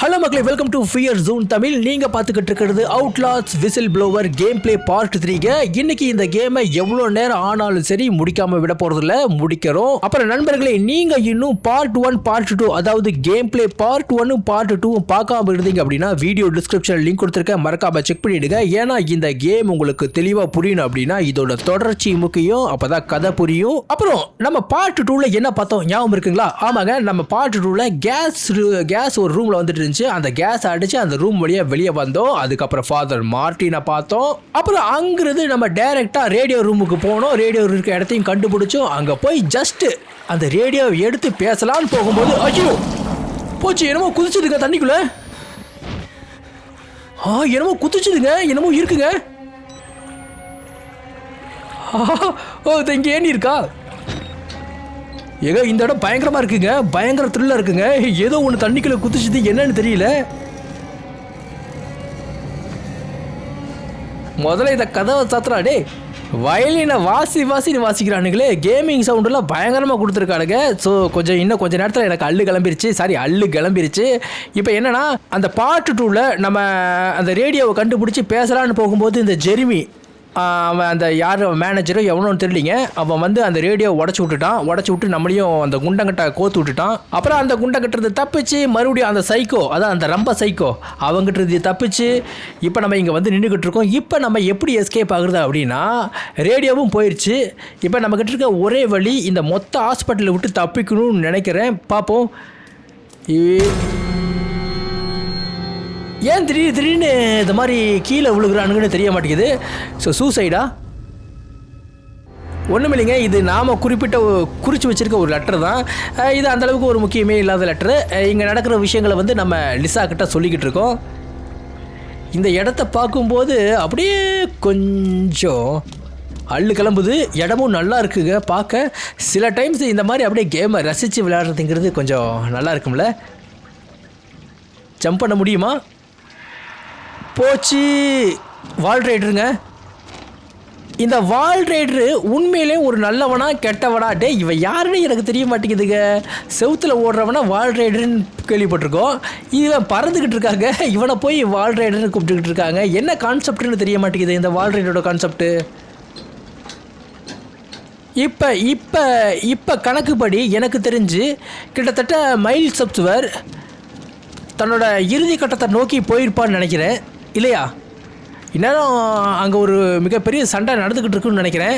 Hello மக்களே, welcome to fear zone Tamil. நீங்க பார்த்துக்கிட்டு இருக்கிறது Outlast whistle blower game play part 3. இன்னைக்கு இந்த கேமை எவ்வளோ நேரம் ஆனாலும் சரி முடிக்காம விட போறதில்ல, முடிக்கிறோம். அப்புறம் நண்பர்களே, நீங்க இன்னும் பார்ட் 1 பார்ட் 2 அதாவது கேம் பிளே பார்ட் 1 பார்ட் 2 பார்க்காம இருந்தீங்க அப்படின்னா வீடியோ டிஸ்கிரிப்ஷன் லிங்க் கொடுத்துருக்கேன், மறக்காம செக் பண்ணிடுங்க. ஏன்னா இந்த கேம் உங்களுக்கு தெளிவா புரியணும் அப்படின்னா இதோட தொடர்ச்சி முக்கியம், அப்பதான் கதை புரியும். அப்புறம் நம்ம பார்ட் 2ல என்ன பார்த்தோம் ஞாபகம் இருக்குங்களா? ஆமாங்க, நம்ம பார்ட் 2ல கேஸ் ஒரு ரூம்ல வந்துட்டு இருந்துச்சு. அந்த கேஸ் அடிச்சு அந்த ரூம் வழியா வெளியே வந்தோம். அதுக்கப்புறம் ஃபாதர் மார்ட்டினை பார்த்தோம். அப்புறம் அங்கிருந்து நம்ம டைரக்டா ரேடியோ ரூமுக்கு போனோம். ரேடியோ இருக்க இடத்தையும் கண்டுபிடிச்சோம். அங்க போய் ஜஸ்ட் அந்த ரேடியோ எடுத்து பேசலான்னு போகும்போது ஐயோ போச்சு, என்னமோ குதிச்சுதுங்க தண்ணிக்குள்ள. என்னமோ குதிச்சுதுங்க, என்னமோ இருக்குங்க. ஓ, இங்க ஏணி இருக்கா? ஏங்க இந்த இடம் பயங்கரமா இருக்குங்க, பயங்கர த்ரில்லா இருக்குங்க. ஏதோ ஒன்று தண்ணிக்குள்ள குதிச்சுது, என்னன்னு தெரியல. முதல்ல இந்த கதவை சாத்துறா. டே, வயலினை வாசின்னு வாசிக்கிறானுங்களே. கேமிங் சவுண்டெல்லாம் பயங்கரமாக கொடுத்துருக்கானுங்க. ஸோ இன்னும் கொஞ்சம் நேரத்தில் எனக்கு அள்ளு கிளம்பிருச்சு. இப்போ என்னன்னா, அந்த பார்ட் 2ல நம்ம அந்த ரேடியோவை கண்டுபிடிச்சி பேசலான்னு போகும்போது இந்த ஜெரிமி அவன் அந்த யார் மேனேஜரோ எவனோன்னு தெரியலிங்க, அவன் வந்து அந்த ரேடியோ உடச்சி விட்டு நம்மளையும் அந்த குண்டங்கட்டை கோத்து விட்டுட்டான். அப்புறம் அந்த குண்டங்கட்டுறது தப்பிச்சு மறுபடியும் அந்த சைக்கோ, அதான் அந்த ரொம்ப சைக்கோ அவங்ககிட்ட தப்பிச்சு இப்போ நம்ம இங்கே வந்து நின்றுக்கிட்டு இருக்கோம். இப்போ நம்ம எப்படி எஸ்கேப் ஆகுறது அப்படின்னா, ரேடியோவும் போயிடுச்சு. இப்போ நம்மக்கிட்ட இருக்க ஒரே வழி இந்த மொத்த ஹாஸ்பிட்டலை விட்டு தப்பிக்கணும்னு நினைக்கிறேன். பார்ப்போம். ஏன் திடீர்னு இந்த மாதிரி கீழே விழுகிறானுங்கன்னு தெரிய மாட்டேங்குது. ஸோ சூசைடா? ஒன்றும் இல்லைங்க, இது நாம் குறித்து வச்சுருக்க ஒரு லெட்டர் தான். இது அந்தளவுக்கு ஒரு முக்கியமே இல்லாத லெட்டரு. இங்கே நடக்கிற விஷயங்களை வந்து நம்ம லிசா கிட்ட சொல்லிக்கிட்டு இருக்கோம். இந்த இடத்த பார்க்கும்போது அப்படியே கொஞ்சம் அள்ளு கிளம்புது. இடமும் நல்லா இருக்குங்க பார்க்க. சில டைம்ஸ் இந்த மாதிரி அப்படியே கேமை ரசித்து விளையாடுறதுங்கிறது கொஞ்சம் நல்லா இருக்கும்ல. ஜம்ப் பண்ண முடியுமா? போச்சு. வால் ரைடருங்க. இந்த வால் ரைடரு உண்மையிலே ஒரு நல்லவனா கெட்டவனா? டே, இவன் யாருன்னு எனக்கு தெரிய மாட்டேங்குதுங்க. செவுத்தில் ஓடுறவனா வால் ரைடருன்னு கேள்விப்பட்டிருக்கோம். இவன் பறந்துக்கிட்டு இருக்காங்க, இவனை போய் வால் ரைடர்னு கூப்பிட்டுக்கிட்டு இருக்காங்க. என்ன கான்செப்ட்னு தெரிய மாட்டேங்குது இந்த வால் ரைடரோட கான்செப்ட்டு. இப்போ கணக்குப்படி எனக்கு தெரிஞ்சு கிட்டத்தட்ட மைல் சப்ஸ்வர் தன்னோட இறுதி கட்டத்தை நோக்கி போயிருப்பான்னு நினைக்கிறேன், இல்லையா? இந்நேரம் அங்கே ஒரு மிகப்பெரிய சண்டை நடந்துக்கிட்டு இருக்குன்னு நினைக்கிறேன்.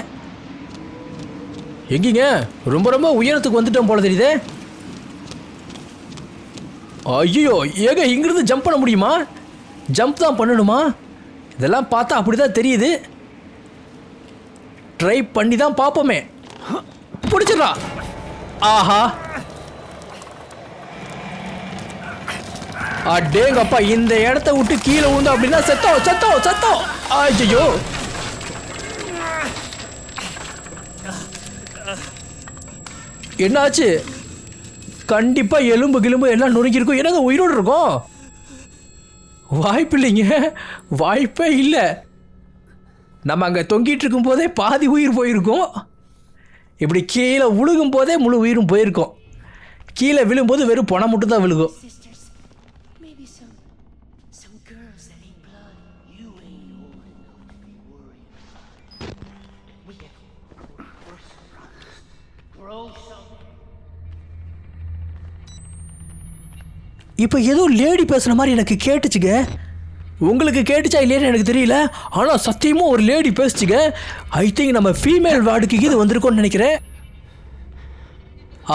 எங்கீங்க? ரொம்ப உயரத்துக்கு வந்துட்டோம் போல தெரியுது. ஐயோ, ஏங்க இங்கிருந்து ஜம்ப் பண்ண முடியுமா? ஜம்ப் தான் பண்ணணுமா? இதெல்லாம் பார்த்தா அப்படி தான் தெரியுது. ட்ரை பண்ணி தான் பார்ப்போமே. பிடிச்சிடா. ஆஹா, அடேங்கப்பா, இந்த இடத்த விட்டு கீழே விழுந்தோம் அப்படின்னா சத்தம். ஐயோ, என்னாச்சு? கண்டிப்பா எலும்பு கிளும்பு எல்லாம் நுணுங்கிருக்கும். என்னங்க உயிரோடு இருக்கும்? வாய்ப்பு இல்லைங்க, வாய்ப்பே இல்லை. நம்ம அங்கே தொங்கிட்டு இருக்கும் போதே பாதி உயிர் போயிருக்கும். இப்படி கீழே விழுகும் போதே முழு உயிரும் போயிருக்கும். கீழே விழும்போது வெறும் பணம் மட்டும் தான் விழுகும். இப்போ ஏதோ லேடி பேசுகிற மாதிரி எனக்கு கேட்டுச்சுங்க. உங்களுக்கு கேட்டுச்சா இல்லையான்னு எனக்கு தெரியல, ஆனால் சத்தியமாக ஒரு லேடி பேசுச்சுங்க. ஐ திங்க் நம்ம ஃபீமேல் வார்டுக்கு இது வந்திருக்கோன்னு நினைக்கிறேன்.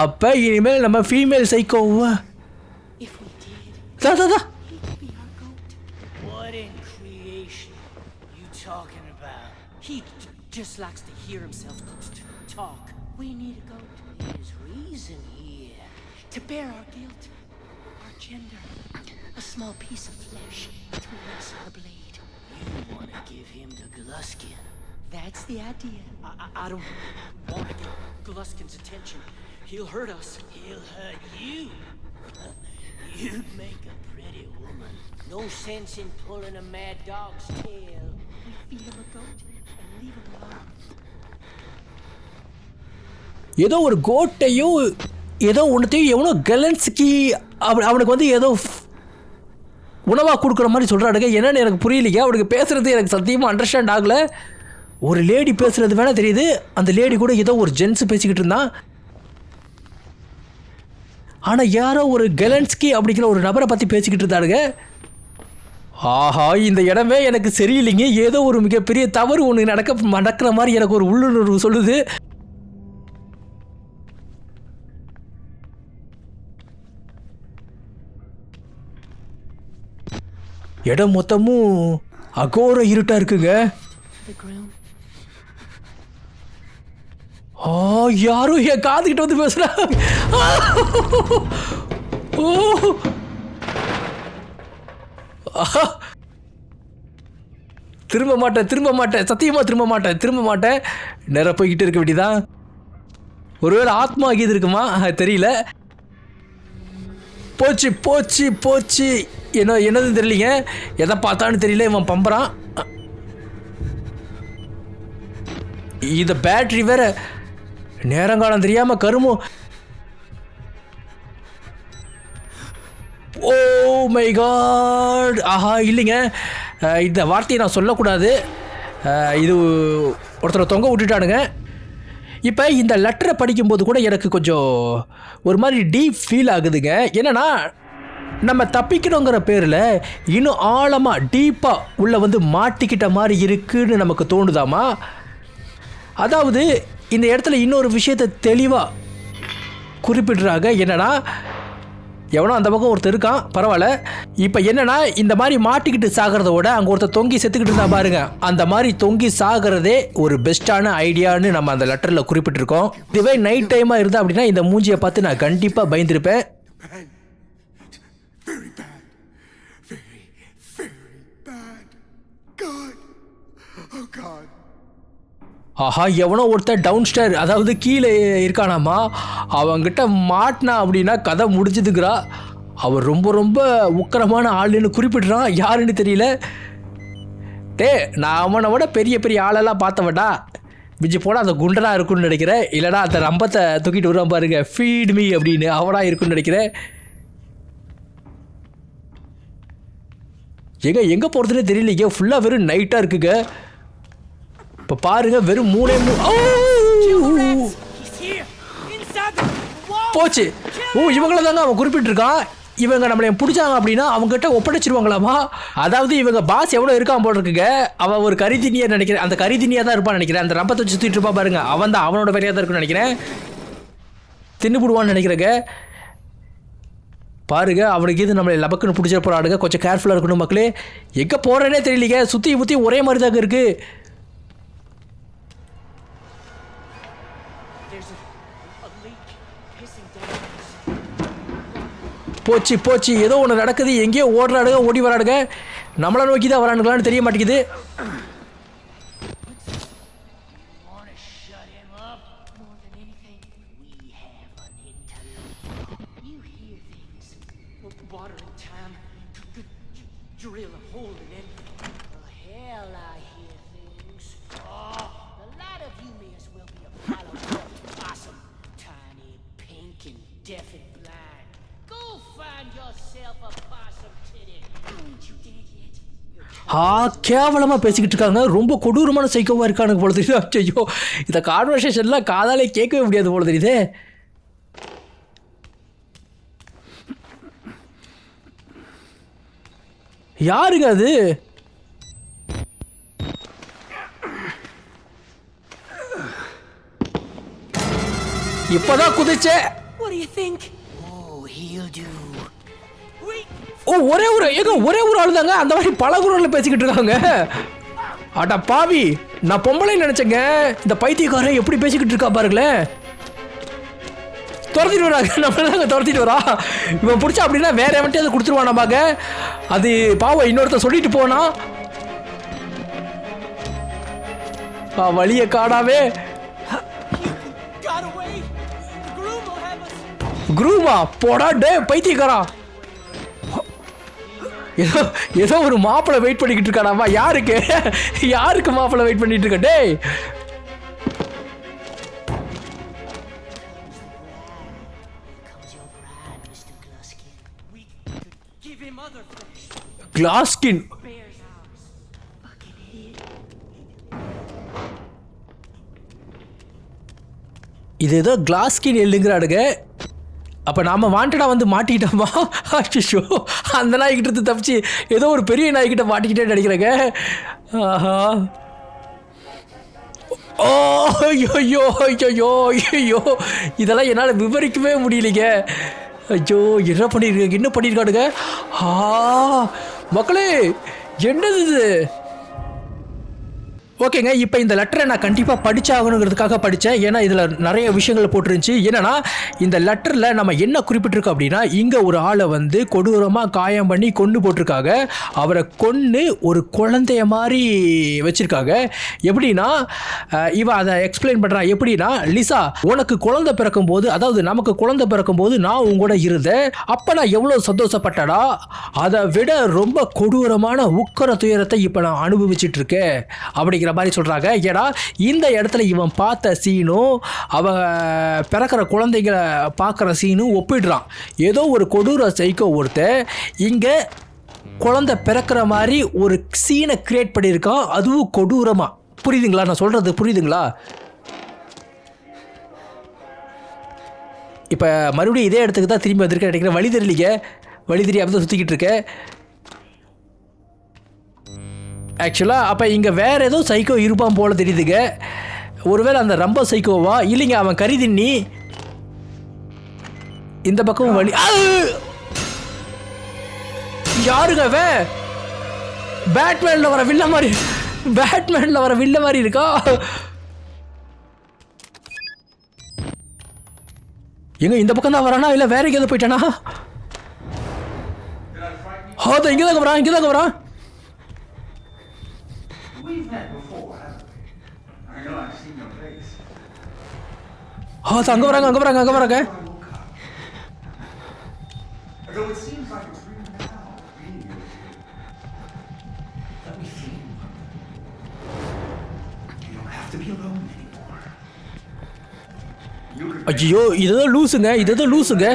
அப்போ இனிமேல் நம்ம ஃபீமேல் சைக்கோவா தான். Just likes to hear himself talk. We need a goat. There's reason here to bear our guilt, our gender, a small piece of flesh between us and the blade. You want to give him to Gluskin? That's the idea. I don't want to get Gluskin's attention. He'll hurt us. He'll hurt you. You'd make a pretty woman. No sense in pulling a mad dog's tail. We feed him a goat. ஏதோ ஒரு கோட்டையும் ஏதோ ஒன்றுத்தையும் எவனோ கெலன்ஸ்கி அவனுக்கு வந்து ஏதோ உணவாக கொடுக்குற மாதிரி சொல்கிறாடுங்க. என்னன்னு எனக்கு புரியலைங்க. அவனுக்கு பேசுகிறது எனக்கு சத்தியமாக அண்டர்ஸ்டாண்ட் ஆகலை. ஒரு லேடி பேசுகிறது வேணால் தெரியுது. அந்த லேடி கூட ஏதோ ஒரு ஜென்ஸ் பேசிக்கிட்டு இருந்தான். ஆனால் யாரோ ஒரு கெலன்ஸ்கி அப்படிங்கிற ஒரு நபரை பற்றி பேசிக்கிட்டு இருந்தாடுங்க. ஆஹா, இந்த இடமே எனக்கு சரியில்லைங்க. ஏதோ ஒரு மிகப்பெரிய தவறு ஒன்று நடக்கிற மாதிரி எனக்கு ஒரு உள்ளுணர்வு சொல்லுது. இடம் மொத்தமும் அகோர இருட்டா இருக்குங்க. யாரும் என் காதுகிட்ட வந்து பேசுறாங்க. திரும்ப மாட்டேன், சத்தியமா திரும்ப மாட்டேன். நேரம் போய்கிட்டு இருக்க வேண்டியதான். ஒருவேளை ஆத்மா கீது இருக்குமா தெரியல. போச்சு. என்னது தெரியலீங்க. எதை பார்த்தான்னு தெரியல. இவன் பம்பறான். இந்த பேட்டரி வேற நேரங்காலம் தெரியாம கருமோ. Oh my God. ஆஹா, இல்லைங்க, இந்த வார்த்தையை நான் சொல்லக்கூடாது. இது ஒருத்தரை தொங்க விட்டுட்டானுங்க. இப்போ இந்த லெட்டரை படிக்கும்போது கூட எனக்கு கொஞ்சம் ஒரு மாதிரி டீப் ஃபீல் ஆகுதுங்க. என்னன்னா, நம்ம தப்பிக்கணுங்கிற பேரில் இன்னும் ஆழமாக டீப்பாக உள்ள வந்து மாட்டிக்கிட்ட மாதிரி இருக்குன்னு நமக்கு தோணுதாமா. அதாவது இந்த இடத்துல இன்னொரு விஷயத்தை தெளிவாக குறிப்பிடுறாங்க. என்னன்னா, எவனோ அந்த பக்கம் ஒருத்தர் இருக்கான், பரவாயில்ல. இப்போ என்னன்னா, இந்த மாதிரி மாட்டிக்கிட்டு சாகிறத விட அங்கே ஒருத்தர் தொங்கி செத்துக்கிட்டு இருந்தா பாருங்க, அந்த மாதிரி தொங்கி சாகிறதே ஒரு பெஸ்ட்டான ஐடியான்னு நம்ம அந்த லெட்டரில் குறிப்பிட்டிருக்கோம். இதுவே நைட் டைமாக இருந்தால் அப்படின்னா இந்த மூஞ்சியை பார்த்து நான் கண்டிப்பாக பயந்துருப்பேன். ஆஹா, எவனோ ஒருத்தர் டவுன் ஸ்டேர், அதாவது கீழே இருக்கானாமா. அவங்கிட்ட மாட்டினா அப்படின்னா கதை முடிஞ்சுதுங்கிறா. அவர் ரொம்ப உக்கிரமான ஆளுன்னு குறிப்பிடுறான். யாருன்னு தெரியல. நான் அவனை விட பெரிய ஆளெல்லாம் பார்த்தவட்டா. மிஞ்சி போனால் அந்த குண்டனாக இருக்குன்னு நினைக்கிறேன். இல்லைனா அந்த ரம்பத்தை தூக்கிட்டு வருவான் பாருங்க, ஃபீட் மீ அப்படின்னு, அவனாக இருக்குன்னு நினைக்கிறேன். எங்கே போகிறதுனே தெரியலைங்க. ஃபுல்லாக வெறும் நைட்டாக இருக்குங்க. இப்போ பாருங்க, வெறும் போச்சு. இவங்கள தாங்க அவன் குறிப்பிட்டிருக்கான். இவங்க நம்மளை பிடிச்சாங்க அப்படின்னா அவங்ககிட்ட ஒப்படைச்சிருவாங்களாமா. அதாவது இவங்க பாஸ் எவ்வளோ இருக்கான் போல இருக்குங்க. அவன் ஒரு கரிதினியை நினைக்கிறேன். அந்த கரிதினியாக தான் இருப்பான்னு நினைக்கிறேன். அந்த ரம்பத்தை சுற்றிட்டு இருப்பா பாருங்க, அவன் தான் அவனோட பெரியாக தான் இருக்குன்னு நினைக்கிறேன். தின்னுபிடுவான்னு நினைக்கிறேங்க. பாருங்க, அவனுக்கு இது நம்மளை லபக்குன்னு பிடிச்ச போறாடுங்க. கொஞ்சம் கேர்ஃபுல்லாக இருக்கணும் மக்களே. எங்கே போகிறேன்னே தெரியலீங்க. சுற்றி ஒரே மாதிரி தாங்க இருக்குது. போச்சு. ஏதோ ஒன்று நடக்குது. எங்கேயோ ஓடுறாடுங்க, ஓடி வராடுங்க. நம்மளை நோக்கி தான் வரானுங்களான்னு தெரிய மாட்டேங்குது. கேவலமாக பேசிக்கிட்டு இருக்காங்க. ரொம்ப கொடூரமான சைக்கோவாக இருக்கானுங்க போல தெரியுது. ஐயோ, இந்த கான்வர்சேஷன்லாம் காதாலே கேட்கவே முடியாது போல தெரியுது. யாருங்க அது? இப்பதான் குதிச்சே. ஒரே ஒரு ஆளு தாங்க அந்த மாதிரி பல குரல்ல பேசிக்கிட்டு இருக்காங்க. அட பாவி, நான் பொம்பளை நினைச்சேங்க. இந்த பைத்தியக்காரன் எப்படி பேசிக்கிட்டு இருக்கா பாருங்களேன். துரத்திட்டு வராங்க, நம்ம தாங்க துரத்திட்டு வரா. இவன் பிடிச்சா அப்படின்னா வேற எவன்ட்டே அதை கொடுத்துருவான் பாக்க. அது பாவம் இன்னொருத்த சொல்லிட்டு போனா வழிய காணாவே. குரூமா போடா டே பைத்தியக்காரா. ஏதோ ஒரு மாப்பிள்ளை வெயிட் பண்ணிக்கிட்டு இருக்கானாமா. யாருக்கு மாப்பிள்ளை வெயிட் பண்ணிட்டு இருக்க? டே flesh. Class skin. Bear's ours. Fucking hid. இது ஏதோ கிளாஸ் ஸ்கின் எழுதுங்கிறாடுங்க. அப்போ நாம் வாண்டடாக வந்து மாட்டிக்கிட்டோமா? அச்சோ, அந்த நாய்கிட்ட இருந்து தப்பிச்சு ஏதோ ஒரு பெரிய நாய்கிட்ட மாட்டிக்கிட்டே நினைக்கிறேங்க. ஆஹா, ஓ ஐயோ ஐயோ ஐயோ, இதெல்லாம் என்னால் விவரிக்கவே முடியலைங்க. ஐயோ, என்ன பண்ணியிருக்காங்க, என்ன பண்ணியிருக்காடுங்க? மக்களே, என்னது இது? ஓகேங்க, இப்போ இந்த லெட்டரை நான் கண்டிப்பாக படிச்சாகணுங்கிறதுக்காக படித்தேன். ஏன்னா இதில் நிறைய விஷயங்கள் போட்டுருந்துச்சு. என்னன்னா, இந்த லெட்டரில் நம்ம என்ன குறிப்பிட்டிருக்கோம் அப்படின்னா, இங்கே ஒரு ஆளை வந்து கொடூரமாக காயம் பண்ணி கொன்று போட்டிருக்காங்க. அவரை கொன்று ஒரு குழந்தைய மாதிரி வச்சுருக்காங்க. எப்படின்னா, இவன் அதை எக்ஸ்பிளைன் பண்ணுறான். எப்படின்னா, லிசா, உனக்கு குழந்தை பிறக்கும் போது, அதாவது நமக்கு குழந்தை பிறக்கும் போது நான் உன் கூட இருந்தேன். அப்போ நான் எவ்வளோ சந்தோஷப்பட்டடா, அதை விட ரொம்ப கொடூரமான உக்கர துயரத்தை இப்போ நான் அனுபவிச்சுட்டு இருக்கேன் அப்படிங்கிற மாதிரி சொல்கிறாங்க. ஏன்னா இந்த இடத்துல இவன் பார்த்த சீனும் அவன் பிறக்கிற குழந்தைகளை பார்க்குற சீனும் ஒப்பிடுறான். ஏதோ ஒரு கொடூர சைக்கோ ஒருத்தர் இங்கே குழந்தை பிறக்கிற மாதிரி ஒரு சீனை கிரியேட் பண்ணியிருக்கான், அதுவும் கொடூரமாக. புரியுதுங்களா நான் சொல்கிறது? புரியுதுங்களா? இப்போ மறுபடியும் இதே இடத்துக்கு தான் திரும்பி வந்திருக்கேன் நினைக்கிறேன். வழி தெரியலிங்க, வழி தெரியாமல் தான் சுற்றிக்கிட்டு இருக்கேன் ஆக்சுவலாக. அப்போ இங்கே வேறு ஏதோ சைக்கோ இருப்பான் போல் தெரியுதுங்க. ஒருவேளை அந்த ரொம்ப சைக்கோவா? இல்லைங்க, அவன் கறி தின்னி இந்த பக்கம் வழி. யாருங்க அவன்? பேட்மேனில் வர வில்ல மாதிரி, பேட்மேனில் வர வில்ல மாதிரி இருக்கா? எங்க இந்த பக்கம் தான் வரானா இல்லை வேற எங்கேயாவது போயிட்டானா? அதான் இங்கே தாங்க வரான், இங்கே தாங்க வரான். அங்கே வராங்க, அங்கே வராங்க, அங்கே வராங்க. ஐயோ, இதுதான் லூசுங்க, இதுதான் லூசுங்க.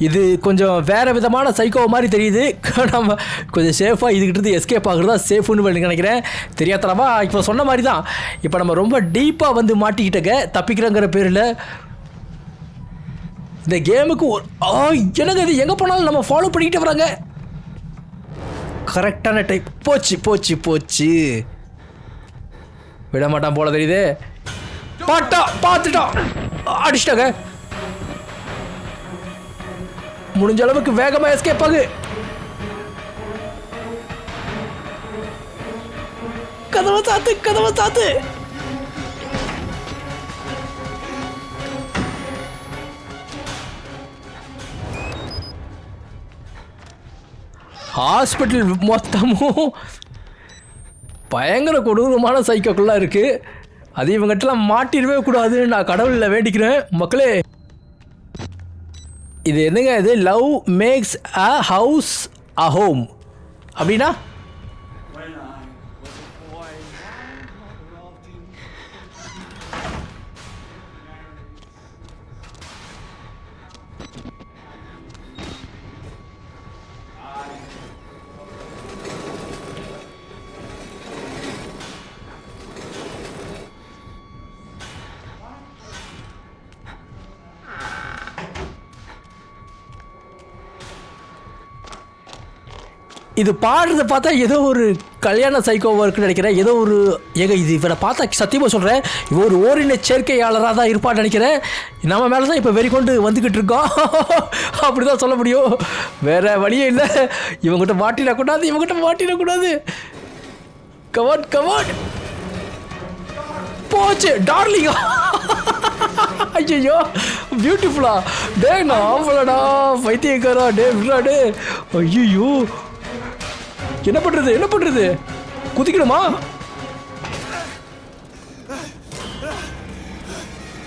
இது கொஞ்சம் வேறு விதமான சைக்கோ மாதிரி தெரியுது. நம்ம கொஞ்சம் சேஃபாக இதுக்கிட்ட எஸ்கேப் ஆகுறது தான் சேஃப்னு நினைக்கிறேன். தெரியாதனமா இப்போ சொன்ன மாதிரி தான். இப்போ நம்ம ரொம்ப டீப்பாக வந்து மாட்டிக்கிட்டங்க தப்பிக்கிறோங்கிற பேரில். இந்த கேமுக்கு எனக்கு இது எங்கே போனாலும் நம்ம ஃபாலோ பண்ணிக்கிட்டே வராங்க. கரெக்டான டைப். போச்சு போச்சு போச்சு, விட மாட்டான் போல தெரியுது. பார்த்துட்டோம், அடிச்சிட்டாங்க. முடிஞ்ச அளவுக்கு வேகமா எஸ்கேப் ஆகு. கதவை சாத்து, கதவை சாத்து. ஹாஸ்பிட்டல் மொத்தமும் பயங்கர கொடூரமான சைக்கோக்குள்ளே இருக்கு. அது இவங்ககிட்டலாம் மாட்டிடவே கூடாதுன்னு நான் கடவுளில் வேண்டிக்கிறேன். மக்களே, இது என்னங்க இது? லவ் மேக்ஸ் அ ஹவுஸ் அ ஹோம் அப்படின்னா? இது பாடுறத பார்த்தா ஏதோ ஒரு கல்யாண சைக்கோவாக இருக்குன்னு நினைக்கிறேன். ஏதோ ஒரு இது இவனை பார்த்தா சத்தியமாக சொல்கிறேன், இவன் ஒரு ஓரின சேர்க்கையாளராக தான் இருப்பான்னு நினைக்கிறேன். நம்ம மேலே தான் இப்போ வெறி கொண்டு வந்துக்கிட்டு இருக்கோம். அப்படி தான் சொல்ல முடியும், வேறு வழியே இல்லை. இவங்ககிட்ட மாட்டிடக்கூடாது, இவங்ககிட்ட மாட்டிடக்கூடாது. கவாட் கவாட். போச்சு டார்லிங்கா. ஐயோ பியூட்டிஃபுல்லா. டே நான் ஆம்பளடா, பைத்தியக்காரா. டே விட்றாடே. ஐயோ, என்ன பண்றது, என்ன பண்றது? குதிக்கணுமா?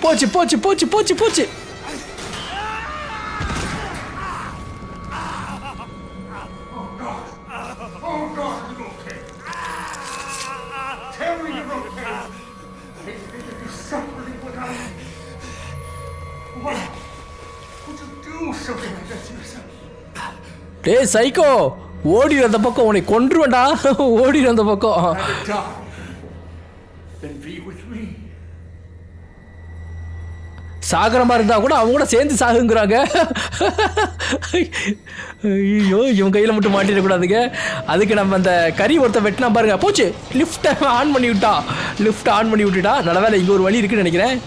போச்சு போச்சு போச்சு போச்சு போச்சு. do something like that to yourself. டேய் சைக்கோ, ஓடி அந்த பக்கம், உன்னை கொன்றுவேன்டா. ஓடி அந்த பக்கம். Rather die than be with me. சாகரமா இருந்தா கூட அவங்க கூட சேர்ந்து சாகுங்கிறாங்க. ஐயோ, இவன் கையில் மட்டும் மாட்டிடக்கூடாதுங்க. அதுக்கு நம்ம அந்த கறி ஒருத்த வெட்டினா பாருங்க, போச்சு. லிஃப்ட்டை ஆன் பண்ணி விட்டா, லிஃப்ட் ஆன் பண்ணி விட்டுட்டா. நல்ல வேலை இங்கே ஒரு வழி இருக்குன்னு நினைக்கிறேன்.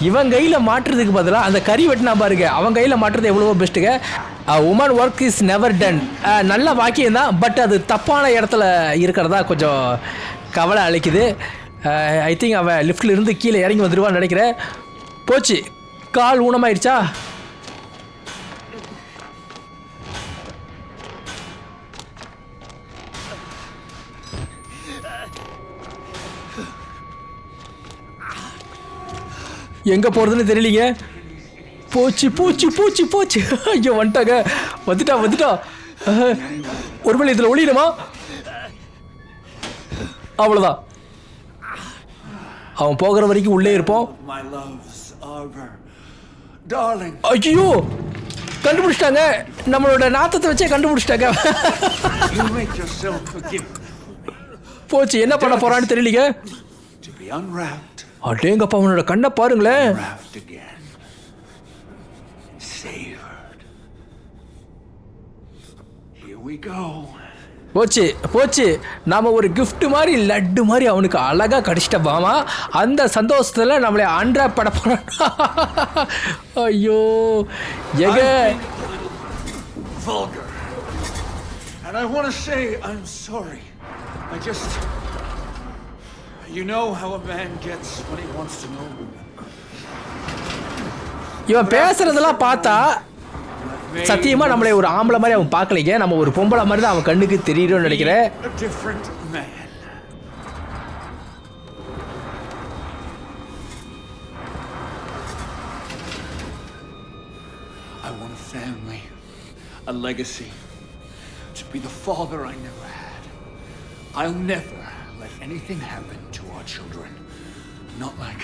இவன் கையில் மாட்டுறதுக்கு பதிலாக அந்த கறி வெட்டினா பாருங்க, அவன் கையில் மாட்டுறது எவ்வளவோ பெஸ்ட்டுங்க. Woman work is never done. நல்ல வாக்கியம் தான், பட் அது தப்பான இடத்துல இருக்கிறதா கொஞ்சம் கவலை அளிக்குது. ஐ திங்க் அவன் லிஃப்டில் இருந்து கீழே இறங்கி வந்துடுவான்னு நினைக்கிறேன். போச்சு, கால் ஊனமாயிடுச்சா. எங்கே போகிறதுன்னு தெரியலீங்க. போச்சு போச்சு போச்சு போச்சு. ஐயோ வந்துட்டாங்க, வந்துட்டா. ஒருவேளை இதில் ஒளியுமா? அவ்வளோதான், அவன் போகிற வரைக்கும் உள்ளே இருப்போம். My love's arbor. Darling. ஐயோ, கண்டுபிடிச்சிட்டாங்க. நம்மளோட நாத்தத்தை வச்சே கண்டுபிடிச்சிட்டாங்க. You make yourself forgive. போச்சு, என்ன பண்ண போறான்னு தெரியலீங்க. To be unwrapped. அடேங்கப்பா, அவனோட கண்ணை பாருங்களேன். Wrapped again. Savored. Here we go. போச்சு. நாம ஒரு கிஃப்ட் மாதிரி, லட்டு மாதிரி அவனுக்கு அழகா கடிச்சிட்ட மாமா. அந்த சந்தோஷத்துல நம்மளை அன்ராப் பண்ண போறான். ஐயோ, எங்க Vulgar. And I want to say I'm sorry. I just... You know how a man gets when he wants to know. இவன் பேசுறதெல்லாம் பார்த்தா சத்தியமா நம்மளை ஒரு ஆம்பளை மாதிரி அவன் பார்க்கலைங்க. நம்ம ஒரு பொம்பளை மாதிரி தான் அவன் கண்ணுக்கு தெரியும்னு நினைக்கிறேன். A different man. I want a family, a legacy, to be the father I never had. I'll never let anything happen to our children. Not like...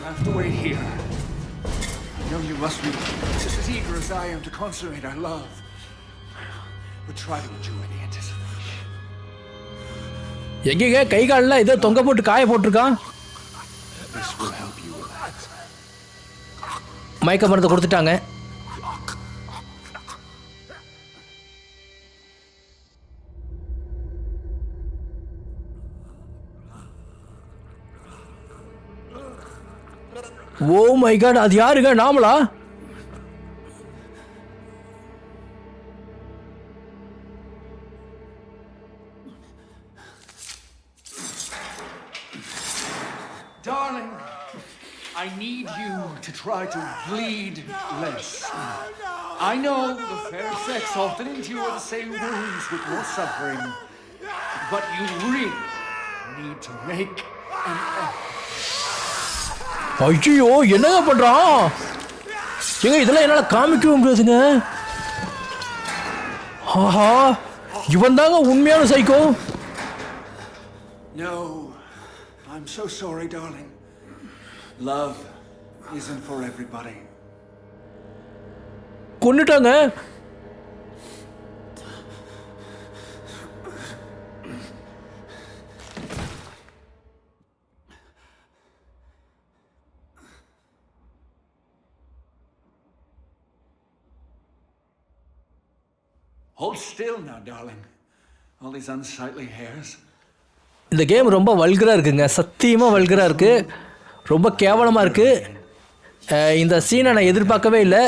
I have to wait here. I know you must be just as eager as I am to consummate our love. But try to enjoy the anticipation. எங்கேங்க கை காலெல்லாம் ஏதோ தொங்க போட்டு காய போட்டிருக்கான். This will help you relax. மயக்க மருந்து கொடுத்துட்டாங்க. ஓ மை காட், அது யாருங்க? நாமளா? Darling, I need you to try to bleed less. I know the fair sex often endure the same wounds with more suffering, but you really need to make an effort. ஐயோ, என்னங்க பண்றான்? ஏங்க இதெல்லாம் என்னால காமிக்கவே முடியாதுங்க. ஆஹா, இவன் தாங்க உண்மையான psycho. No, I'm so sorry, darling. Love isn't for everybody. கொன்னுட்டாங்க. Hold still now, darling. All these unsightly hairs. இந்த கேம் ரொம்ப வல்கரா இருக்குங்க. சத்தியமா வல்கரா இருக்கு. ரொம்ப கேவலமா இருக்கு. இந்த சீனை நான் எதிர்பார்க்கவே இல்லை.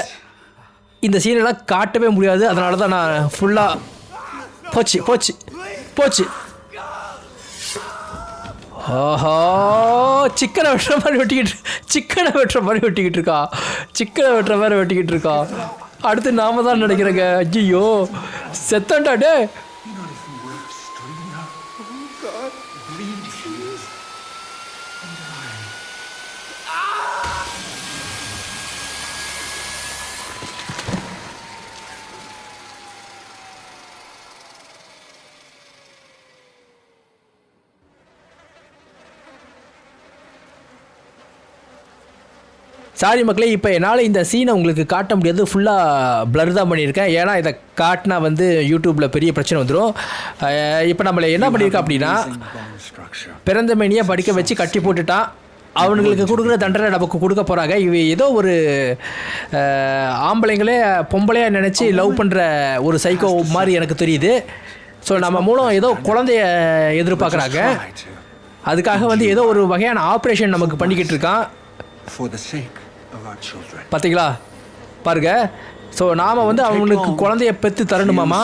இந்த சீனெல்லாம் காட்டவே முடியாது. அதனால தான் நான் ஃபுல்லாக போச்சு. ஆஹா, சிக்கனை வெட்டுற மாதிரி வெட்டிக்கிட்டு இருக்கா. அடுத்து நாம தான் நினைக்கிறேங்க. ஐயோ, செத்தண்டா டே. You're not even worth screaming out. Oh God, bleed you. Sorry மக்களே, இப்போ என்னால் இந்த சீனை உங்களுக்கு காட்ட முடியாது, ஃபுல்லாக பிளர் தான் பண்ணியிருக்கேன். ஏன்னா இதை காட்டினா வந்து யூடியூப்பில் பெரிய பிரச்சனை வந்துடும். இப்போ நம்மளை என்ன பண்ணியிருக்கோம் அப்படின்னா, பிறந்த மேனியாக படிக்க வச்சு கட்டி போட்டுட்டான். அவனுங்களுக்கு கொடுக்குற தண்டனை நமக்கு கொடுக்க போகிறாங்க. இவ ஏதோ ஒரு ஆம்பளைங்களே பொம்பளையாக நினச்சி லவ் பண்ணுற ஒரு சைக்கோ மாதிரி எனக்கு தெரியுது. ஸோ நம்ம மூலம் ஏதோ குழந்தைய எதிர்பார்க்குறாங்க. அதுக்காக வந்து ஏதோ ஒரு வகையான ஆப்ரேஷன் நமக்கு பண்ணிக்கிட்டு இருக்கான். பார்த்தீங்களா பாருங்க. ஸோ நாம் வந்து அவனுக்கு குழந்தைய பெற்று தரணுமாமா.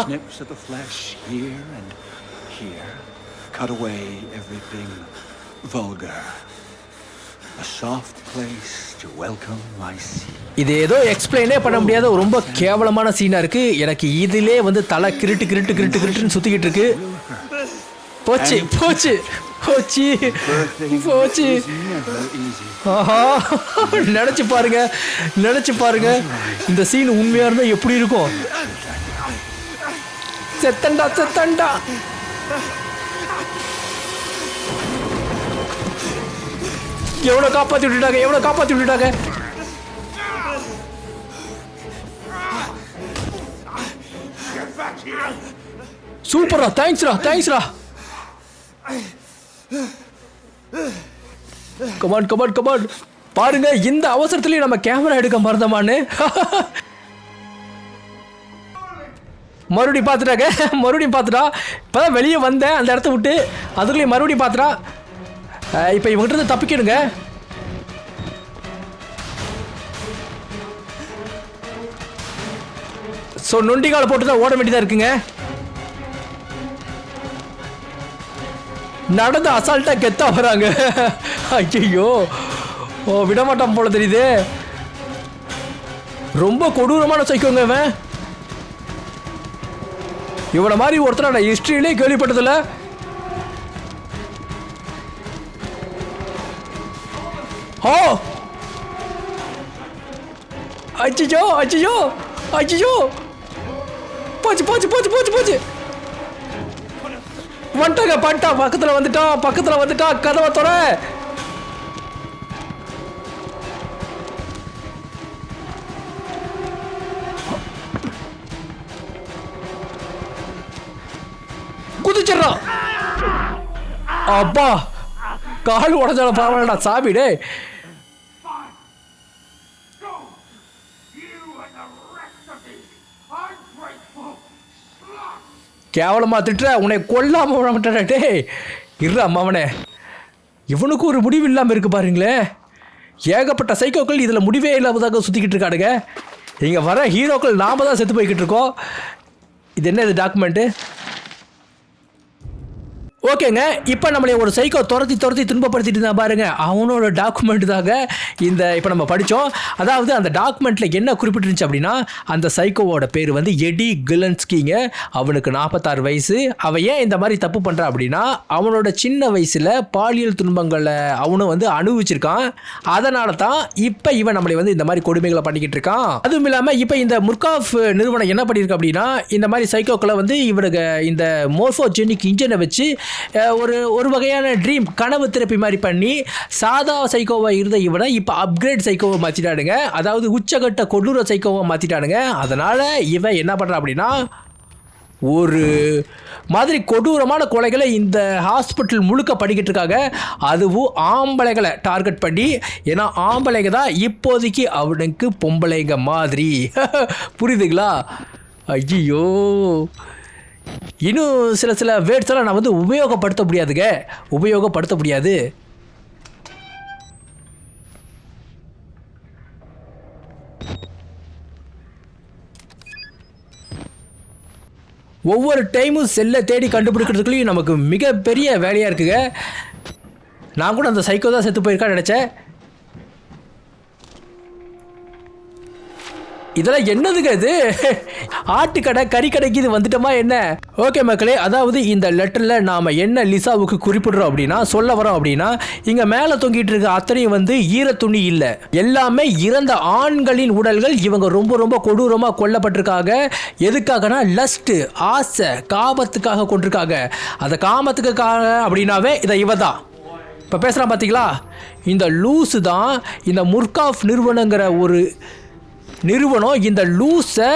இது ஏதோ எக்ஸ்பிளைனே பண்ண முடியாத ரொம்ப கேவலமான சீனாக இருக்குது. எனக்கு இதிலே வந்து தலை கிருட்டுன்னு சுற்றிக்கிட்டு இருக்கு. போச்சு போச்சு போச்சு போச்சு. ஆஹா, நினச்சி பாருங்க இந்த சீன் உண்மையாக இருந்தால் எப்படி இருக்கும். செத்தண்டா எவ்வளோ காப்பாற்றி விட்டுட்டாங்க. சூப்பரா, தேங்க்ஸ்ரா. கமான் பாருங்க, இந்த அவசரத்துலயும் நம்ம கேமரா எடுக்க மறந்தமான்னு. மறுபடியும் பார்த்துட்டா. இப்பதான் வெளியே வந்தேன் அந்த இடத்த விட்டு, அதுக்குள்ளேயும் மறுபடியும் பார்த்துட்டா. இப்போ இவங்கிட்ட இருந்து தப்பிக்கணுங்க. ஸோ நொண்டிகால போட்டு தான் ஓட வேண்டியதாக இருக்குங்க. நடந்து அசால்ட்டா கெத்தா வராங்க. ஐயோ, விடமாட்டான் போல தெரியுது. ரொம்ப கொடூரமான சைக்கோங்க இவன். இவனை மாதிரி ஒருத்தர் நான் ஹிஸ்டரியிலே கேள்விப்பட்டதில்ல. ஓ அச்சிச்சோ போச்சு. வந்துட்டாங்க, பக்கத்துல வந்துட்டா. கதவை தொற. குதிச்சிடறான். அப்பா, கால் உடஞ்சால பரவாயில்லடா சாமிடே. கேவலமா திட்டுற, உன்னை கொல்லாம விட மாட்டேன். டே இருறா அம்மாவனே, இவனுக்கு ஒரு முடிவு இல்லாமல் இருக்கு பாருங்களே. ஏகப்பட்ட சைக்கோக்கள் இதில் முடிவே இல்லாமதாக சுற்றிக்கிட்டு இருக்காடுங்க. இங்கே வர ஹீரோக்கள் நாம தான் செத்து போய்கிட்டு இருக்கோம். இது என்ன, இது டாக்குமெண்ட்டு? ஓகேங்க, இப்போ நம்மளை ஒரு சைக்கோ துரத்தி துன்பப்படுத்திட்டு இருந்தா பாருங்க, அவனோட டாக்குமெண்ட் தாங்க இந்த இப்போ நம்ம படித்தோம். அதாவது அந்த டாக்குமெண்ட்டில் என்ன குறிப்பிட்டிருந்துச்சு அப்படின்னா, அந்த சைக்கோவோட பேர் வந்து எடி கிலன்ஸ்கிங்க. அவனுக்கு 46 வயசு. அவன் ஏன் இந்த மாதிரி தப்பு பண்ணுறான் அப்படின்னா, அவனோட சின்ன வயசில் பாலியல் துன்பங்களை அவனும் வந்து அனுபவிச்சிருக்கான். அதனால தான் இப்போ இவன் நம்மளை வந்து இந்த மாதிரி கொடுமைகளை பண்ணிக்கிட்டு இருக்கான். அதுவும் இல்லாமல் இப்போ இந்த முர்காஃப் நிறுவனம் என்ன பண்ணியிருக்கு அப்படின்னா, இந்த மாதிரி சைக்கோக்களை வந்து இவனுக்கு இந்த மோர்ஃபோஜெனிக் இன்ஜினை வச்சு ஒரு வகையான ட்ரீம் கனவு தெரப்பி மாதிரி பண்ணி சாதா சைக்கோவா இருந்த இவனை இப்போ அப்கிரேட் சைக்கோவை மாற்றிட்டானுங்க. அதாவது உச்சகட்ட கொடூர சைக்கோவை மாற்றிட்டானுங்க. அதனால் இவன் என்ன பண்ணுறான் அப்படின்னா, ஒரு மாதிரி கொடூரமான கொலைகளை இந்த ஹாஸ்பிட்டல் முழுக்க பண்ணிக்கிட்டு இருக்காங்க. அதுவும் ஆம்பளைகளை டார்கெட் பண்ணி. ஏன்னா ஆம்பளைங்க தான் இப்போதைக்கு அவனுக்கு பொம்பளைங்க மாதிரி. புரியுதுங்களா? ஐயோ, இன்னும் சில வேர்ட்ஸ் எல்லாம் நான் வந்து உபயோகப்படுத்த முடியாது. ஒவ்வொரு டைமும் செல்லை தேடி கண்டுபிடிக்கிறதுக்குள்ளேயும் நமக்கு மிகப்பெரிய வேலையாக இருக்குங்க. நான் கூட அந்த சைக்கோ தான் செத்து போயிருக்கான்னு நினச்சேன். இதெல்லாம் என்னதுங்க இது? ஆட்டுக்கடை கறிக்கடைக்கு இது வந்துட்டோமா என்ன? ஓகே மக்களே, அதாவது இந்த லெட்டரில் நாம் என்ன லிசாவுக்கு குறிப்பிடுறோம் அப்படின்னா, சொல்ல வரோம் அப்படின்னா, இங்கே மேலே தொங்கிட்டு இருக்க அத்தனையும் வந்து ஈரத்துணி இல்லை, எல்லாமே இறந்த ஆண்களின் உடல்கள். இவங்க ரொம்ப கொடூரமாக கொல்லப்பட்டிருக்காங்க. எதுக்காகனா லஸ்ட், ஆசை, காமத்துக்காக கொண்டிருக்காங்க. அந்த காமத்துக்காக அப்படின்னாவே இதை இவ தான் இப்போ பேசுகிறான் பார்த்தீங்களா, இந்த லூஸு தான் இந்த முர்காஃப் நிறுவனங்கிற ஒரு நிறுவனம் இந்த லூஸை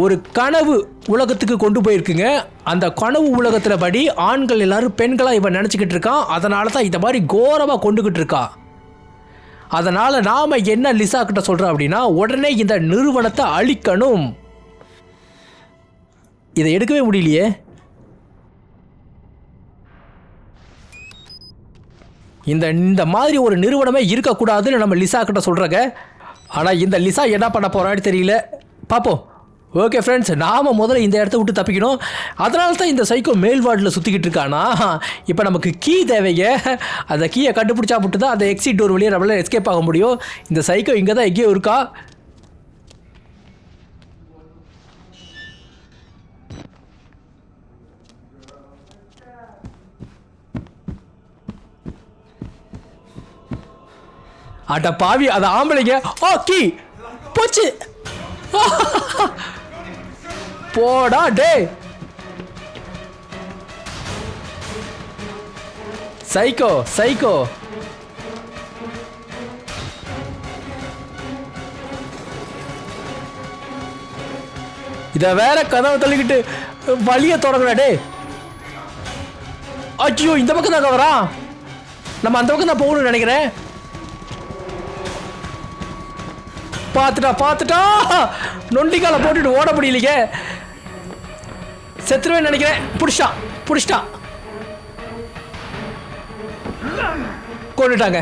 ஒரு கனவு உலகத்துக்கு கொண்டு போயிருக்குங்க. அந்த கனவு உலகத்தில் படி ஆண்கள் எல்லாரும் பெண்களாக இவன் நினச்சிக்கிட்டு இருக்கான். அதனால தான் இந்த மாதிரி கோரமாக கொண்டுக்கிட்டு இருக்கான். அதனால் நாம் என்ன லிசா கிட்ட சொல்கிறோம் அப்படின்னா, உடனே இந்த நிறுவனத்தை அழிக்கணும். இதை எடுக்கவே முடியலையே. இந்த மாதிரி ஒரு நிறுவனமே இருக்கக்கூடாதுன்னு நம்ம லிசா கிட்ட சொல்கிறங்க. ஆனால் இந்த லிசா என்ன பண்ண போகிறான்னு தெரியல. பார்ப்போம். ஓகே ஃப்ரெண்ட்ஸ், நாம் முதல்ல இந்த இடத்த விட்டு தப்பிக்கணும். அதனால தான் இந்த சைக்கோ மேல் வார்டில் சுற்றிக்கிட்டு இருக்கானா. இப்போ நமக்கு கீ தேவைங்க. அந்த கீயை கண்டுபிடிச்சா மட்டும் தான் அந்த எக்ஸிட் டோர் வழியாக நம்மளால் எஸ்கேப் ஆக முடியும். இந்த சைக்கோ இங்கே தான் எங்கேயோ இருக்கா. அட பாவி, அது ஆம்பளைங்க. ஓ கீ போச்சு. போடா டே. Psycho psycho. இத வேற கதவை தள்ளிக்கிட்டு வழிய தொடங்கடா டே. ஐயோ, இந்த பக்கம் தான் வரான். நம்ம அந்த பக்கம் தான் போகணும்னு நினைக்கிறேன். பார்த்துட்டா நொண்டிக்கால போட்டுட்டு ஓட முடியலைங்க. செத்துருவேன்னு நினைக்கிறேன். புடிச்சிட்டான். கொண்டுட்டாங்க.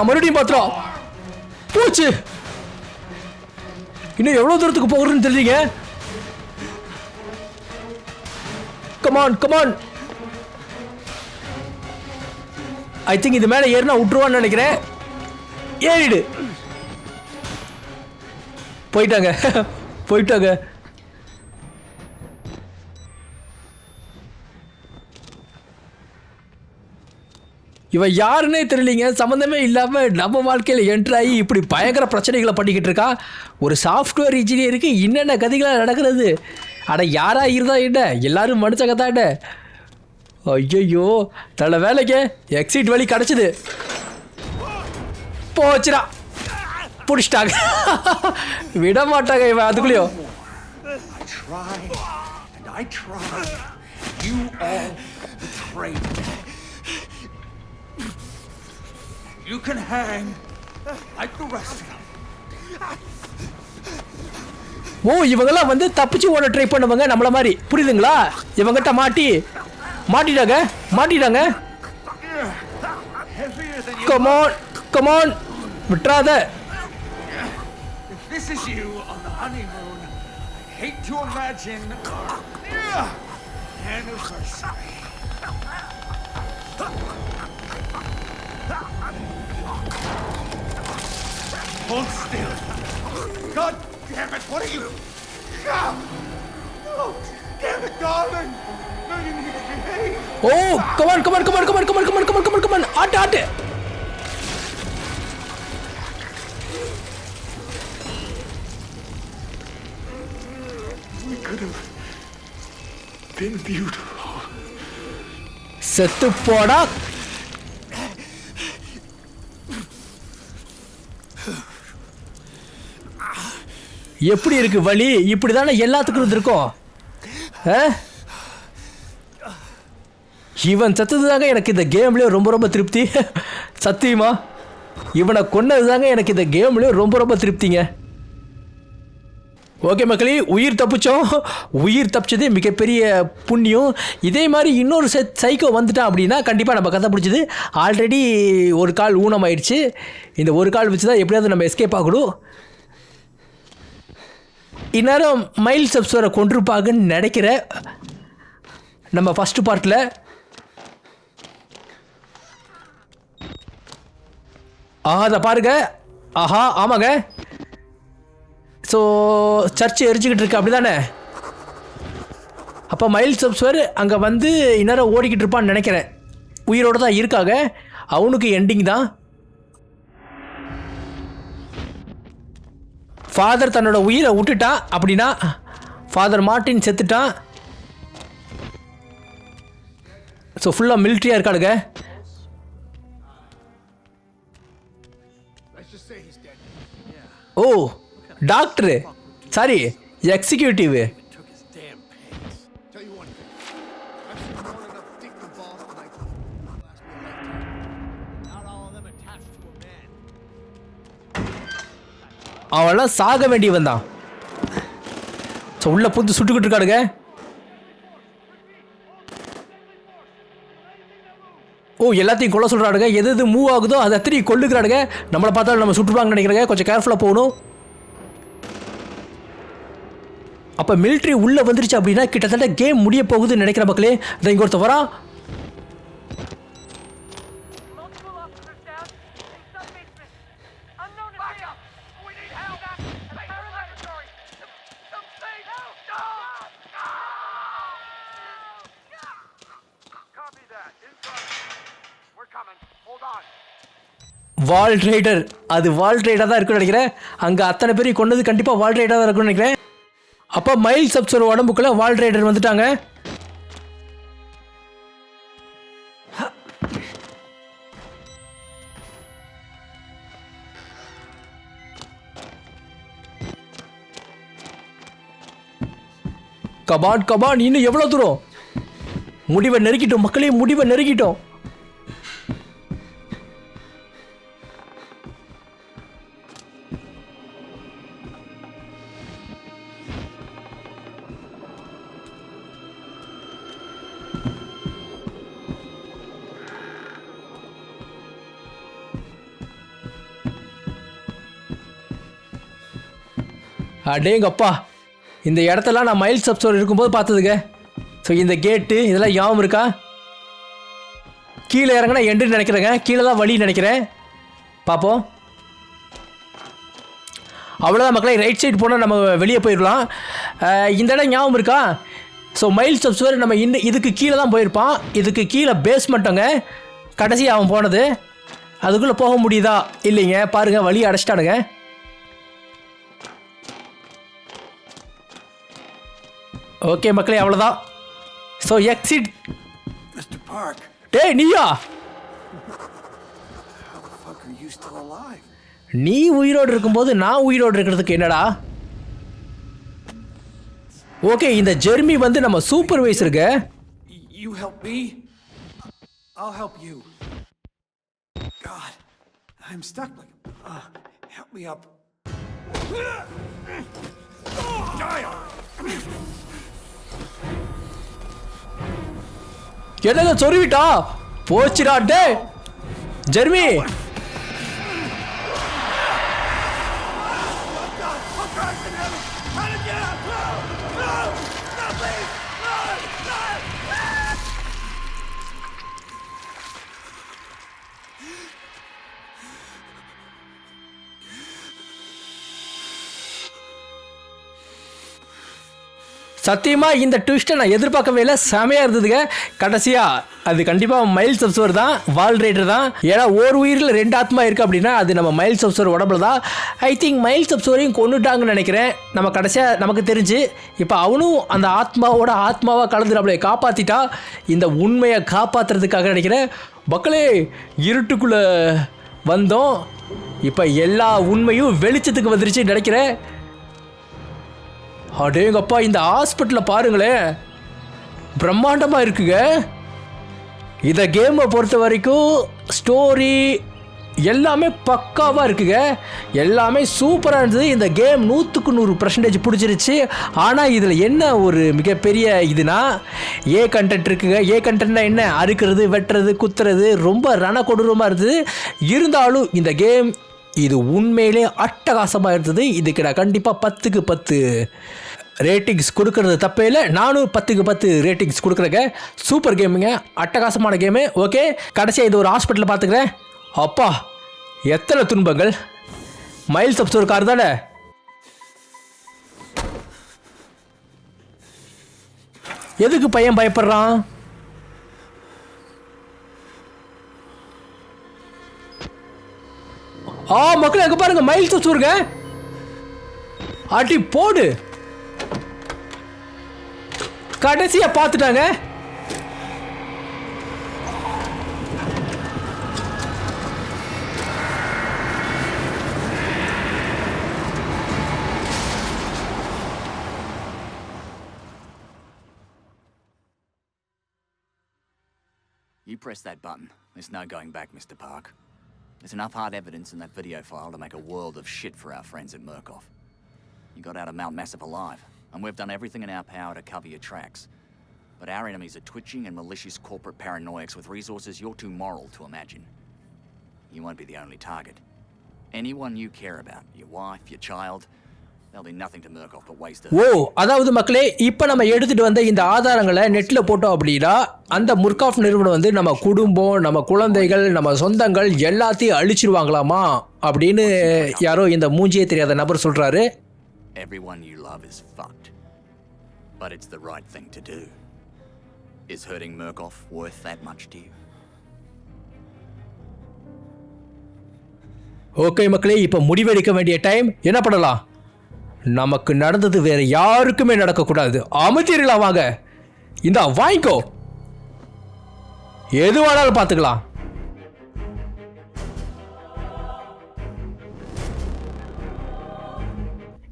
மறுபடியும் பாத்துட்டோம். போச்சு. இன்னும் எவ்வளவு தூரத்துக்கு போகிறதுன்னு தெரியலீங்க. கமான். ஐ திங்க் இது மேலே ஏறினா விட்டுருவான்னு நினைக்கிறேன். ஏறிடு. போயிட்டாங்க. இவன் யாருன்னே தெரியலீங்க. சம்மந்தமே இல்லாமல் நம்ம வாழ்க்கையில் என்ட்ரு ஆகி இப்படி பயங்கர பிரச்சனைகளை பண்ணிக்கிட்டு இருக்கா. ஒரு சாஃப்ட்வேர் இன்ஜினியருக்கு என்னென்ன கதைகளாக நடக்கிறது. அட யாரா இருந்தா என்ன, எல்லாரும் மனுச்சங்க தான். ஐயோ, தலை வேலைக்கு எக்ஸிட் வழி கிடச்சிது. போச்சுடா, பிடிச்சிட்டாங்க. விட மாட்டாங்க இவன் அதுக்குள்ளேயோ. You can hang like the rest of them. ஓ, இவங்கெல்லாம் வந்து தப்பிச்சு ஓட ட்ரை பண்ணுவாங்க நம்மள மாதிரி, புரியுதுங்களா? இவங்கிட்ட மாட்டிட்டாங்க. கமான் விட்டுறாத. If this is you on the honeymoon, I hate to imagine our anniversary. Hold still. God damn it, what are you? No, damn it, darling. No, you need to behave. Oh, come on. ஆட்டு. We could have been beautiful. செத்து போடா. எப்படி இருக்கு வலி? இப்படிதானே எல்லாத்துக்கும் இருந்திருக்கும். இவன் செத்தது தாங்க எனக்கு இந்த கேம்லேயே ரொம்ப திருப்தி. சத்தியமா இவனை கொன்னது தாங்க எனக்கு இந்த கேம்லேயே ரொம்ப திருப்திங்க. ஓகே மக்களே, உயிர் தப்பிச்சதே மிகப்பெரிய புண்ணியம். இதே மாதிரி இன்னொரு சைக்கோ வந்துட்டான் அப்படின்னா கண்டிப்பாக நம்ம கதை பிடிச்சது. ஆல்ரெடி ஒரு கால் ஊனமாயிடுச்சு. இந்த ஒரு கால் வச்சு தான் எப்படியாவது நம்ம எஸ்கேப் ஆகணும். இந்நேரம் மைல் சப்ஸ் வர கொண்டிருப்பாங்கன்னு நினைக்கிறேன். நம்ம ஃபஸ்ட்டு பார்ட்டில் அதை பாருங்க. ஆமாங்க. ஸோ சர்ச்சு எரிஞ்சிக்கிட்டு இருக்கு, அப்படி தானே? அப்போ மைல் சப்ஸ்வர் அங்கே வந்து இந்நேரம் ஓடிக்கிட்டு இருப்பான்னு நினைக்கிறேன். உயிரோடு தான் இருக்காங்க. அவனுக்கு எண்டிங் தான். ஃபாதர் தன்னோட உயிரை விட்டுட்டான் அப்படின்னா ஃபாதர் மார்ட்டின் செத்துட்டான். ஸோ ஃபுல்லாக மிலிட்ரியாக இருக்காளுங்க. ஓ டாக்டரு, சாரி எக்ஸிக்யூட்டிவ். அவெல்லாம் சாக வேண்டியவன் தான். ஸோ உள்ள புத்து சுட்டுக்கிட்டு இருக்காடுங்க. ஓ எல்லாத்தையும் கொல்ல சொல்கிறாடுங்க. எது எது மூவ் ஆகுதோ அதை அத்தனையும் கொல்லுக்கிறாடுங்க. நம்மளை பார்த்தாலும் நம்ம சுட்டுருவாங்கன்னு நினைக்கிறேங்க. கொஞ்சம் கேர்ஃபுல்லாக போகணும். அப்போ மிலிட்ரி உள்ளே வந்துருச்சு அப்படின்னா கிட்டத்தட்ட கேம் முடிய போகுதுன்னு நினைக்கிற மக்களே. அதை இங்கே ஒருத்தர் வரா. வால் ரைடர், அது வால் ரைடாக தான் இருக்குன்னு நினைக்கிறேன். அங்கே அத்தனை பேரையும் கொண்டது கண்டிப்பாக வால் ரைடாக தான் இருக்குன்னு நினைக்கிறேன். அப்போ மைல்ஸ் அப்ஸோட உடம்புக்குள்ள வால் ரைடர் வந்துட்டாங்க. கபான் கபான், இன்னும் எவ்வளோ தூரம்? முடிவை நெருக்கிட்டோம் மக்களே, முடிவை நெருக்கிட்டோம். அடேங்கப்பா, இந்த இடத்தெல்லாம் நான் மைல்ஸ் அப்ஸோர் இருக்கும்போது பார்த்ததுங்க. ஸோ இந்த கேட்டு இதெல்லாம் ஞாபகம் இருக்கா? கீழே இறங்கினா எண்டுன்னு நினைக்கிறேங்க. கீழே தான் வழின்னு நினைக்கிறேன். பார்ப்போம். அவ்வளோதான் மக்களே, ரைட் சைடு போனால் நம்ம வெளியே போயிடலாம். இந்த இடம் ஞாபகம் இருக்கா? ஸோ மைல்ஸ் அப்ஸோர் நம்ம இதுக்கு கீழே தான் போயிருப்பான். இதுக்கு கீழே பேஸ்மெண்ட்டுங்க கடைசி அவன் போனது. அதுக்குள்ளே போக முடியுதா? இல்லைங்க, பாருங்கள் வழி அடைச்சிட்டானுங்க. ஓகே மக்களே, அவ்வளோதான். So exit. Mr. Park. டேய் நீயா? How the fuck are you still alive? நீ உயிரோடு இருக்கும்போது நான் உயிரோடு இருக்கிறதுக்கு என்னடா? ஓகே, இந்த ஜெர்மி வந்து நம்ம சூப்பர்வைசருங்க. You help me, I'll help you. God, I'm stuck like. Help me up. என்னங்க சொருவிட்டா? போச்சுடா டே ஜெர்மி. சத்தியமாக இந்த ட்விஸ்ட்டை நான் எதிர்பார்க்கவே இல்லை. செமையாக இருந்ததுங்க. கடைசியாக அது கண்டிப்பாக மைல்ஸ் அப்ஸோர் தான், வால் ரைடர் தான். ஏன்னா ஒரு உயிரில் 2 ஆத்மா இருக்குது அப்படின்னா அது நம்ம மைல்ஸ் அப்ஸோர் உடம்புல தான். ஐ திங்க் மைல்ஸ் அப்ஸோரையும் கொண்டுட்டாங்கன்னு நினைக்கிறேன். நம்ம கடைசியாக நமக்கு தெரிஞ்சு இப்போ அவனும் அந்த ஆத்மாவாக கலந்து நம்மளை காப்பாற்றிட்டா. இந்த உண்மையை காப்பாற்றுறதுக்காக நினைக்கிறேன். மக்களே, இருட்டுக்குள்ளே வந்தோம். இப்போ எல்லா உண்மையும் வெளிச்சத்துக்கு வந்துருச்சு நினைக்கிறேன். அடேங்கப்பா, இந்த ஹாஸ்பிட்டலில் பாருங்களேன், பிரம்மாண்டமாக இருக்குங்க. இந்த கேமை பொறுத்த வரைக்கும் ஸ்டோரி எல்லாமே பக்காவாக இருக்குங்க. எல்லாமே சூப்பராக இருந்தது. இந்த கேம் 100% பிடிச்சிருச்சு. ஆனால் இதில் என்ன ஒரு மிகப்பெரிய இதுனா கண்டென்ட் இருக்குங்க. கண்டென்ட்னா என்ன? அறுக்கிறது, வெட்டுறது, குத்துறது, ரொம்ப ரணக்கொடூரமாக இருந்தது. இருந்தாலும் இந்த கேம் இது உண்மையிலே அட்டகாசமாக இருந்தது. இதுக்கு நான் கண்டிப்பாக 10க்கு 10 ரேட்டிங்ஸ் கொடுக்கறது தப்பே இல்லை. நானும் 10க்கு 10 ரேட்டிங்ஸ் கொடுக்குறேங்க. சூப்பர் கேமுங்க, அட்டகாசமான கேமு. ஓகே, கடைசியாக இது ஒரு ஹாஸ்பிட்டலில் பார்த்துக்கிறேன். அப்பா, எத்தனை துன்பங்கள். மைல்ஸ் அப்ஸோர் கார் தானே. எதுக்கு பையன் பயப்படுறான்? மக்கள் அங்கே பாருங்க, மைல்ஸ் அப்ஸோருங்க. அடி போடு. கடைசியா பார்த்துட்டாங்க. You press that button. There's no going back, Mr. Park. There's enough hard evidence in that video file to make a world of shit for our friends at Murkoff. You got out of Mount Massive alive, and we've done everything in our power to cover your tracks. But our enemies are twitching and malicious corporate paranoics with resources you're too moral to imagine. You won't be the only target. Anyone you care about, your wife, your child, there'll be nothing to Murkoff but waste of... அதாவது மக்களே, இப்போ நம்ம எடுத்துட்டு வந்த இந்த ஆதாரங்களை நெட்ல போட்டோம் அப்படின்னா அந்த முர்காஃப் நிறுவனம் வந்து நம்ம குடும்பம், நம்ம குழந்தைகள், நம்ம சொந்தங்கள் எல்லாத்தையும் அழிச்சிருவாங்களாமா அப்படின்னு யாரோ இந்த மூஞ்சியே தெரியாத நபர் சொல்றாரு. Everyone you love is fucked. But it's the right thing to do. Is hurting Murkoff worth that much to you? Okay மக்களே, இப்போ முடிவெடுக்க வேண்டிய டைம். என்ன பண்ணலாம்? நமக்கு நடந்தது வேற யாருக்குமே நடக்கக்கூடாது. அமைச்சர்களாம் வாங்க, இந்த வாங்கிக்கோ, எது வேணாலும் பார்த்துக்கலாம்.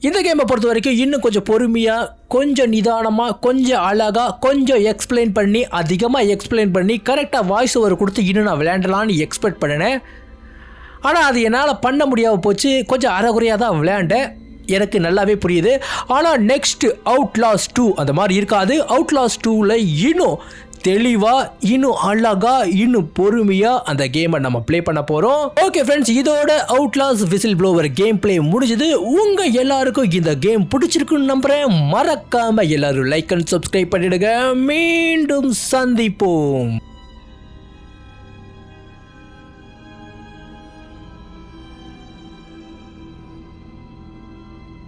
இந்த கேமை பொறுத்த வரைக்கும் இன்னும் கொஞ்சம் பொறுமையாக, கொஞ்சம் நிதானமாக, கொஞ்சம் அழகாக, கொஞ்சம் எக்ஸ்பிளைன் பண்ணி, அதிகமாக எக்ஸ்பிளைன் பண்ணி கரெக்டாக வாய்ஸ் ஓவர் கொடுத்து இன்னும் நான் விளையாண்டலான்னு எக்ஸ்பெக்ட் பண்ணினேன். ஆனால் அது என்னால் பண்ண முடியாமல் போச்சு. கொஞ்சம் அரைகுறையாக தான் விளையாண்டேன். எனக்கு நல்லாவே புரியுது. ஆனால் நெக்ஸ்ட் அவுட்லாஸ் 2 அந்த மாதிரி இருக்காது. அவுட்லாஸ் 2ல் இன்னும் தெளிவாக, இன்னும் அழகாக, இன்னும் பொறுமையாக அந்த கேமை நம்ம ப்ளே பண்ண போகிறோம். ஓகே ஃப்ரெண்ட்ஸ், இதோட outlaws whistle blower game play முடிஞ்சது. உங்கள் எல்லாருக்கும் இந்த கேம் பிடிச்சிருக்குன்னு நம்புகிறேன். மறக்காமல் எல்லாரும் லைக் அண்ட் சப்ஸ்கிரைப் பண்ணிடுங்க. மீண்டும் சந்திப்போம்.